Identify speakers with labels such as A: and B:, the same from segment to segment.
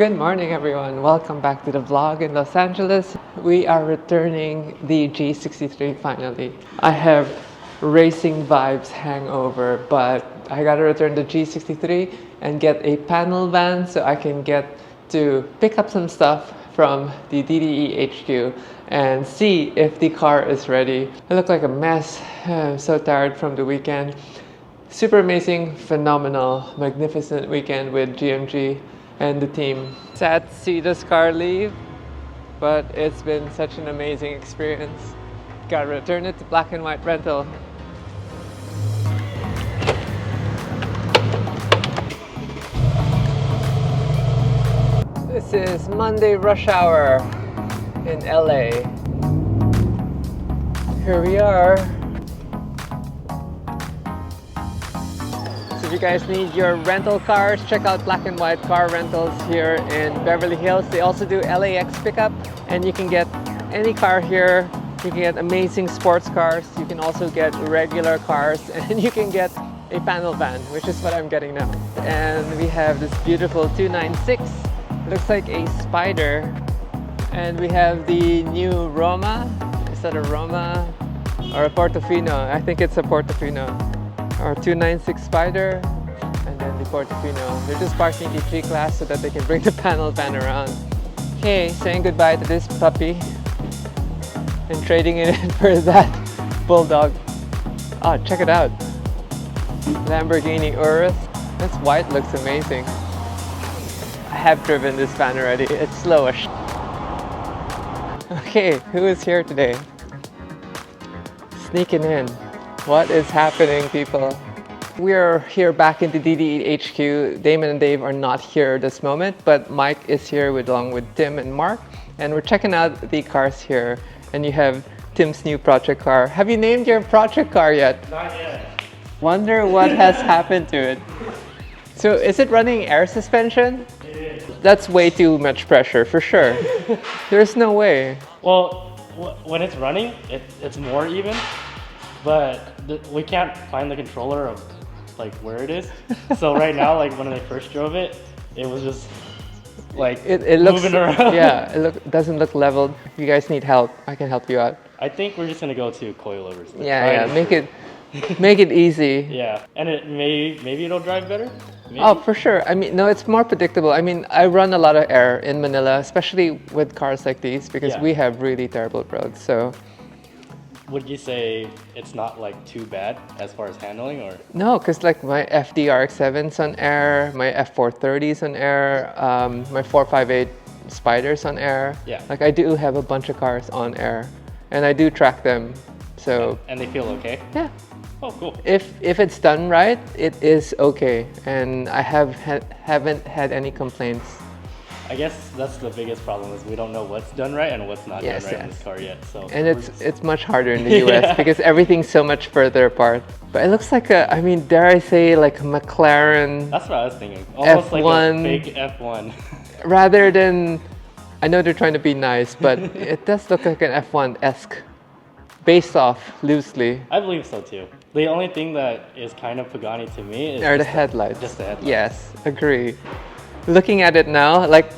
A: Good morning everyone, welcome back to the vlog in Los Angeles. We are returning the G63 finally. I have racing vibes hangover, but I gotta return the G63 and get a panel van so I can get to pick up some stuff from the DDE HQ and see if the car is ready. I look like a mess, I'm so tired from the weekend. Super amazing, phenomenal, magnificent weekend with GMG and the team. Sad to see this car leave, but it's been such an amazing experience. Gotta return it to black and white rental. This is Monday rush hour in LA. Here we are. If you guys need your rental cars, check out Black and White Car Rentals here in Beverly Hills. They also do LAX pickup, and you can get any car here. You can get amazing sports cars, you can also get regular cars, and you can get a panel van, which is what I'm getting now. And we have this beautiful 296, looks like a Spider. And we have the new Roma. Is that a Roma or a Portofino? I think it's a Portofino. Our 296 Spider, and then the Portofino. They're just parking the G-Class so that they can bring the panel van around. Okay, saying goodbye to this puppy and trading it in for that Bulldog. Oh, check it out. Lamborghini Urus. This white looks amazing. I have driven this van already. It's slow as shit. Okay, who is here today? Sneaking in. What is happening, people? We're here back in the DDE HQ. Damon and Dave are not here this moment, but Mike is here along with Tim and Mark, and we're checking out the cars here. And you have Tim's new project car. Have you named your project car yet?
B: Not yet.
A: Wonder what has happened to it. So is it running air suspension?
B: It is.
A: That's way too much pressure, for sure. There's no way.
B: Well, when it's running, it's more even. But we can't find the controller of like where it is. So right now, like when I first drove it, it was just like
A: it looks,
B: moving around.
A: Yeah, it doesn't look leveled. If you guys need help, I can help you out.
B: I think we're just gonna go to coilovers.
A: Yeah, make it easy.
B: Yeah, and maybe it'll drive better. Maybe?
A: Oh, for sure. I mean, no, it's more predictable. I mean, I run a lot of air in Manila, especially with cars like these, because we have really terrible roads. So.
B: Would you say it's not like too bad as far as handling, or?
A: No, because like my FDRX7's on air, my F430's on air, my 458 Spider's on air.
B: Yeah.
A: Like I do have a bunch of cars on air, and I do track them. So.
B: And they feel okay?
A: Yeah.
B: Oh, cool.
A: If it's done right, it is okay, and I haven't had any complaints.
B: I guess that's the biggest problem, is we don't know what's done right and what's not done right in this car yet. So.
A: And it's much harder in the US because everything's so much further apart. But it looks like a, I mean, dare I say, like a McLaren.
B: That's what I was thinking. Almost
A: F1,
B: like a big F1.
A: Rather than, I know they're trying to be nice, but it does look like an F1-esque, based off loosely.
B: I believe so too. The only thing that is kind of Pagani to me is
A: the headlights.
B: Just the headlights.
A: Yes, agree. Looking at it now, like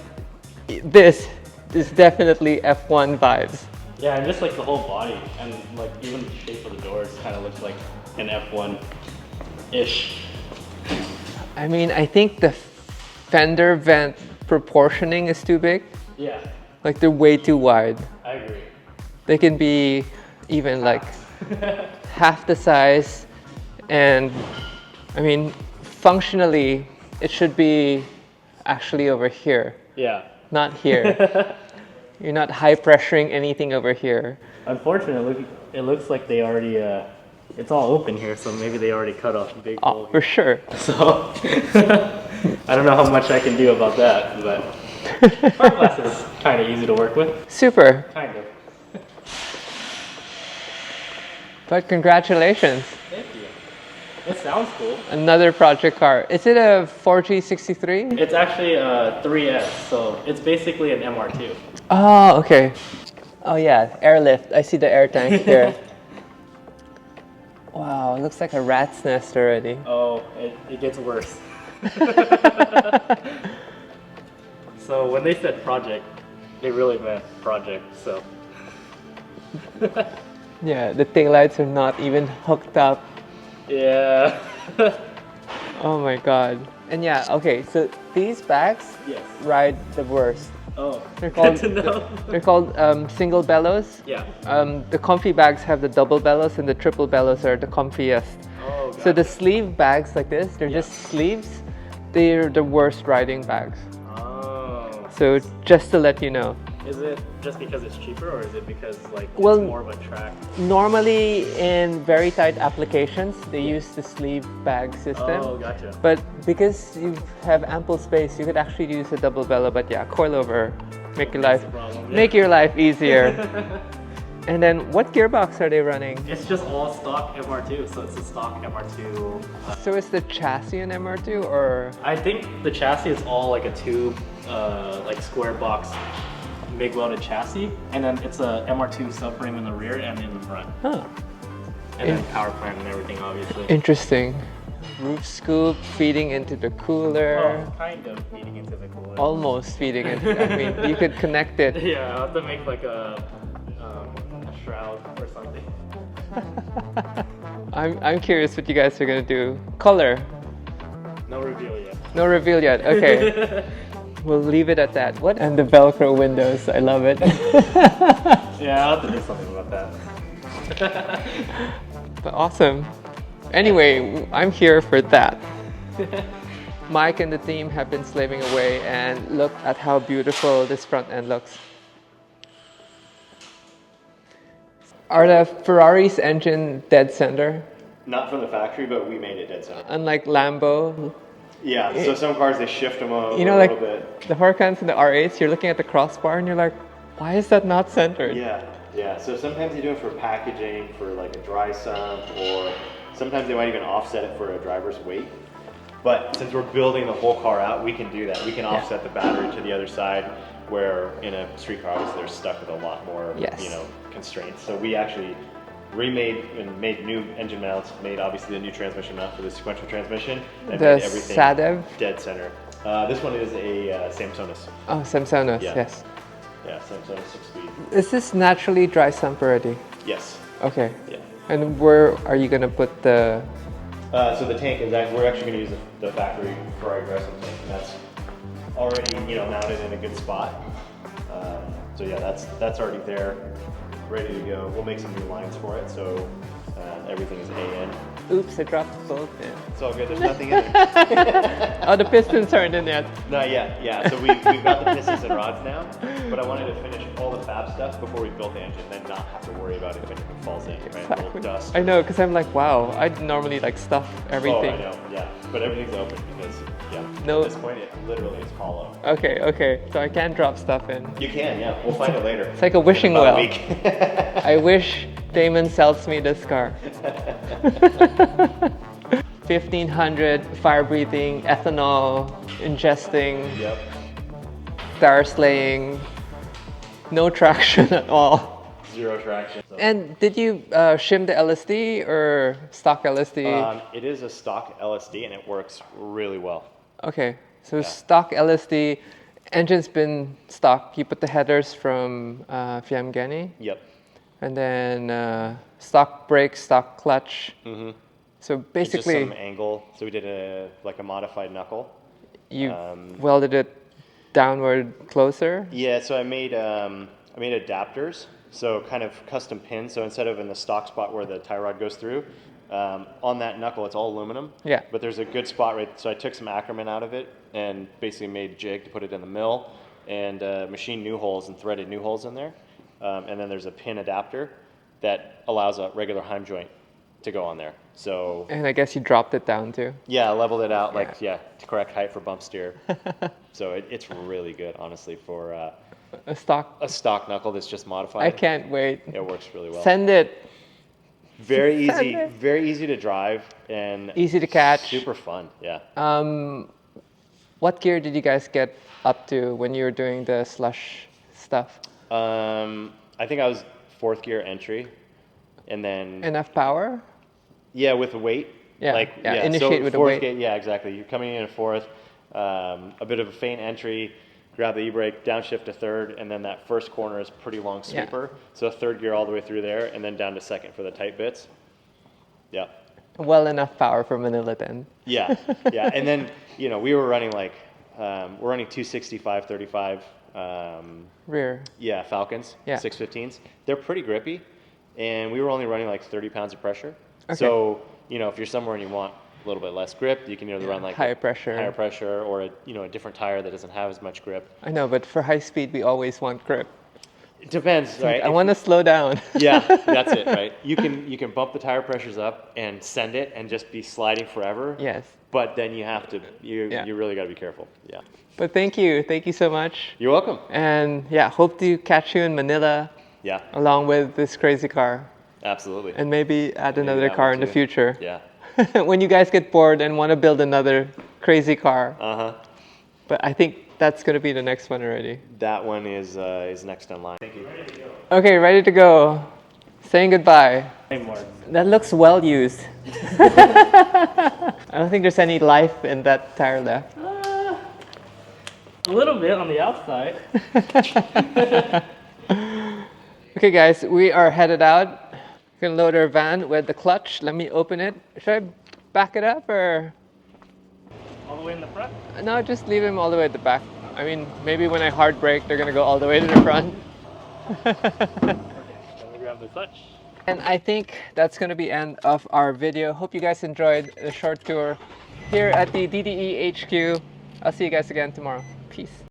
A: this is definitely F1 vibes.
B: Yeah, and just like the whole body, and like even the shape of the doors kind of looks like an F1-ish.
A: I mean, I think the fender vent proportioning is too big.
B: Yeah.
A: Like they're way too wide.
B: I agree.
A: They can be even like half the size, and I mean, functionally, it should be actually over here.
B: Yeah.
A: Not here. You're not high pressuring anything over here.
B: Unfortunately, it looks like they already, it's all open here, so maybe they already cut off a big hole
A: for
B: here.
A: sure.
B: So, I don't know how much I can do about that, but front glass is kind of easy to work with.
A: Super.
B: Kind of.
A: But congratulations.
B: Thank you. It sounds cool.
A: Another project car. Is it a 4G63?
B: It's actually a 3S, so it's basically an MR2.
A: Oh, okay. Oh yeah, airlift. I see the air tank here. Wow, it looks like a rat's nest already.
B: Oh, it gets worse. So when they said project, they really meant project. So.
A: Yeah, the taillights are not even hooked up.
B: Yeah.
A: Oh my god. And yeah, okay, so these bags
B: Yes.
A: ride the worst.
B: Oh.
A: They're called
B: Good to know.
A: they're called single bellows.
B: Yeah.
A: The comfy bags have the double bellows, and the triple bellows are the comfiest.
B: Oh. Gotcha.
A: So the sleeve bags like this, they're just sleeves. They're the worst riding bags.
B: Oh.
A: So just to let you know.
B: Is it just because it's cheaper, or is it because like
A: Well,
B: it's more of a track?
A: Normally in very tight applications, they use the sleeve bag system.
B: Oh, gotcha.
A: But because you have ample space, you could actually use a double bellow. But yeah, coilover, make your life
B: That's the problem, yeah.
A: make your life easier. And then, what gearbox are they running?
B: It's just all stock MR2, so it's a stock MR2.
A: So is the chassis an MR2 or?
B: I think the chassis is all like a tube, like square box, MIG welded chassis, and then it's a MR2 subframe in the rear and in the front,
A: Huh.
B: and then power plant and everything, obviously.
A: Interesting. Roof scoop feeding into the cooler.
B: Oh, kind of feeding into the cooler.
A: Almost feeding it. I mean, you could connect it.
B: Yeah, I'll have to make like a shroud or something.
A: I'm curious what you guys are gonna do. Color.
B: No reveal yet.
A: No reveal yet. Okay. We'll leave it at that. What? And the Velcro windows. I love it.
B: Yeah, I'll have to do something about that.
A: But awesome. Anyway, I'm here for that. Mike and the team have been slaving away, and look at how beautiful this front end looks. Are the Ferrari's engine dead center?
C: Not from the factory, but we made it dead center.
A: Unlike Lambo,
C: Yeah, so some cars they shift them a
A: you know,
C: little
A: like
C: bit.
A: the Huracans and the R8s, you're looking at the crossbar and you're like, why is that not centered?
C: Yeah, yeah. So sometimes they do it for packaging, for like a dry sump, or sometimes they might even offset it for a driver's weight. But since we're building the whole car out, we can do that. We can offset the battery to the other side, where in a street car, obviously they're stuck with a lot more,
A: Yes.
C: you know, constraints. So we actually remade and made new engine mounts, made obviously the new transmission mount for the sequential transmission, and
A: The
C: made everything
A: Sadev?
C: dead center. This one is a Samsonis.
A: Oh, Samsonos,
C: Yeah.
A: yes.
C: Yeah, Samsonis 6-speed.
A: Is this naturally dry sump already?
C: Yes.
A: Okay.
C: Yeah.
A: And where are you gonna put the?
C: So the tank is actually, we're actually going to use the factory Ferrari aggressive tank, and that's already, you know, mounted in a good spot. So yeah, that's already there, ready to go. We'll make some new lines for it, so everything is AN.
A: Oops, I dropped the bolt in.
C: It's all good. There's nothing in there.
A: Oh, the pistons aren't in yet.
C: Not yet. Yeah. So we've got the pistons and rods now, but I wanted to finish all the fab stuff before we built the engine, then not have to worry about it if anything falls in, right? A little dust.
A: I know, because I'm like, wow, I'd normally like stuff everything.
C: Oh, I know. Yeah. But everything's open because
A: No.
C: at this point it literally is hollow.
A: Okay, so I can drop stuff in.
C: You can. Yeah. We'll find it later.
A: It's like a wishing
C: About
A: well.
C: a week.
A: I wish Damon sells me this car. 1500 fire breathing, ethanol ingesting,
C: Yep.
A: star slaying, no traction at all.
C: Zero traction. So.
A: And did you shim the LSD or stock LSD?
C: It is a stock LSD and it works really well.
A: Okay, so stock LSD, engine's been stock. You put the headers from Fiamgeni,
C: Yep.
A: and then stock brakes, stock clutch.
C: Mm-hmm.
A: So
C: Just
A: basically,
C: some angle. So we did a modified knuckle.
A: you welded it downward closer.
C: Yeah. So I made adapters. So kind of custom pins. So instead of in the stock spot where the tie rod goes through, on that knuckle it's all aluminum.
A: Yeah.
C: But there's a good spot right. So I took some Ackerman out of it and basically made jig to put it in the mill and machined new holes and threaded new holes in there. And then there's a pin adapter that allows a regular Heim joint to go on there. So
A: And I guess you dropped it down too.
C: yeah, I leveled it out to correct height for bump steer. So it's really good, honestly, for
A: A stock.
C: a stock knuckle that's just modified.
A: I can't wait.
C: It works really well.
A: Send it.
C: Very
A: Send
C: easy,
A: it.
C: very easy to drive and
A: Easy to catch.
C: super fun. Yeah.
A: What gear did you guys get up to when you were doing the slush stuff?
C: I think I was 4th gear entry, and then
A: Enough power?
C: yeah, with the weight.
A: Yeah,
C: So
A: initiate with the
C: 4th
A: weight.
C: gear, yeah, exactly. You're coming in at 4th, a bit of a faint entry, grab the e-brake, downshift to third, and then that first corner is pretty long sweeper. So third gear all the way through there, and then down to second for the tight bits. Yeah.
A: Well enough power for Manila then.
C: Yeah, yeah. And then, you know, we were running like, we're running 265, 35.
A: Rear.
C: Yeah, Falcons,
A: Yeah.
C: 615s. They're pretty grippy, and we were only running like 30 pounds of pressure.
A: Okay.
C: So, you know, if you're somewhere and you want a little bit less grip, you can either run like
A: higher pressure,
C: or a different tire that doesn't have as much grip.
A: I know, but for high speed, we always want grip.
C: It depends, right?
A: I want to slow down.
C: Yeah, that's it, right? You can bump the tire pressures up and send it and just be sliding forever.
A: Yes.
C: But then you have to, you really got to be careful. Yeah.
A: But thank you so much.
C: You're welcome.
A: And yeah, hope to catch you in Manila.
C: Yeah.
A: Along with this crazy car.
C: Absolutely.
A: And maybe add another
C: that
A: car
C: one
A: in the
C: too.
A: future.
C: Yeah.
A: When you guys get bored and want to build another crazy car.
C: Uh-huh.
A: But I think that's going to be the next one already.
C: That one is next in line. Thank you.
A: Okay, ready to go. Saying goodbye.
B: Hey, Mark.
A: That looks well used. I don't think there's any life in that tire left.
B: A little bit on the outside.
A: Okay guys, we are headed out. We're gonna load our van with the clutch. Let me open it. Should I back it up or?
B: All the way in the front.
A: No, just leave him all the way at the back. I mean, maybe when I hard brake, they're gonna go all the way to the front.
B: Let me grab the clutch.
A: And I think that's gonna be end of our video. Hope you guys enjoyed the short tour here at the DDE HQ. I'll see you guys again tomorrow. Peace.